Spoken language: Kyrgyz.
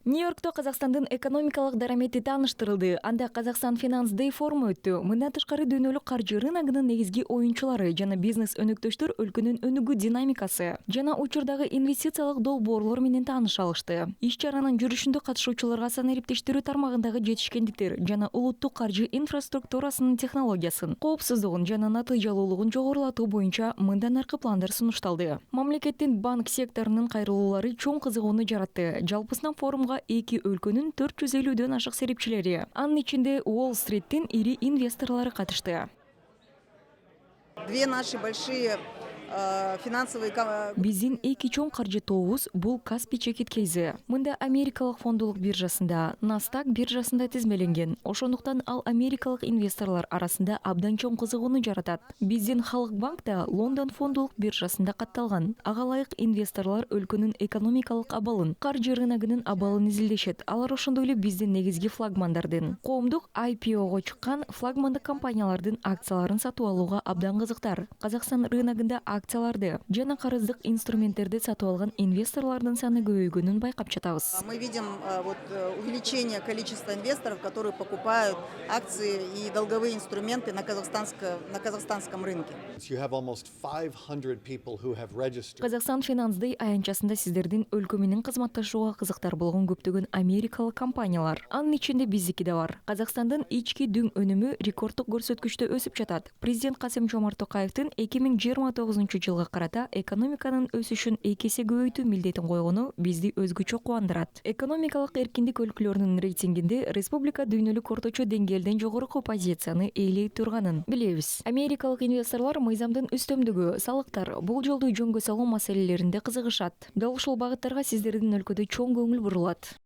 Нью-Йоркто Казакстандын экономикалык дарамети тааныштырылды. Анда Казакстан Finance Day форуму өттү. Мындан тышкары дүйнөлүк каржы рыногунун негизги оюнчулары жана бизнес өнөктөштөр өлкөнүн өнүгүү динамикасы жана учурдагы инвестициялык долбоорлор менен тааныша алышты. Иш чаранын жүрүшүндө катышуучуларга сан эриптештирүү тармагындагы жетишкендиктер жана улуттук каржы инфраструктурасынын технологиясын, коопсуздугун жана натыйжалуулугун жогорулатуу боюнча мындан аркы пландар сунушталды. Мамлекеттин банк секторунун кайрылуулары чоң кызыгууну жаратты. Жалпысынан форумга эки өлкөнүн 450дөн ашык серепчилери, анын ичинде Уолл-стриттин ири инвесторлору катышты. Две наши большие финансовые... Биздин эки чоң каржы тобубуз бул Каспий чекит кейзи. Мында Америкалык фондулук биржасында, Nasdaq биржасында тизмеленген. Ошондуктан ал америкалык инвесторлор арасында абдан чоң кызыгууну жаратат. Биздин Халык банк да Лондон фондулук биржасында катталган. Ага ылайык инвесторлор өлкөнүн экономикалык абалын, каржы рыногунун абалын изилдешет. Алар ошондой эле биздин негизги флагмандардын, коомдук IPO'го чыккан флагмандык компаниялардын акцияларын сатып алууга абдан кызыктар. Казакстан рыногунда акцияларды жана карыздык инструменттерди сатып алган инвесторлордун саны көбөйгөнүн байкап жатабыз. Мы видим увеличение количества инвесторов, которые покупают акции и долговые инструменты на казахстанском рынке. Казакстан Finance Day аянтчасында сиздердин өлкө менен кызматташууга кызыктар болгон көптөгөн америкалык компаниялар, анын ичинде биздики да бар. Казакстандын ички дүң өнүмү рекордтук көрсөткүчтө өсүп жатат. Президент Касым-Жомарт Токаевдин 2029 жылга карата экономиканын өсүшүн 2 эсе көбөйтүү милдетин койгону бизди өзгөчө кубандырат. Экономикалык эркиндик өлкөлөрүнүн рейтингинде республика дүйнөлүк орточо деңгээлден жогорку позицияны ээлей турганын билебиз. Америкалык инвесторлор мыйзамдын үстөмдүгү, салыктар, бул жолду жөнгө салуу маселелеринде кызыгышат. Дал ушул багыттарга сиздердин өлкөдө чоң көңүл бурулат.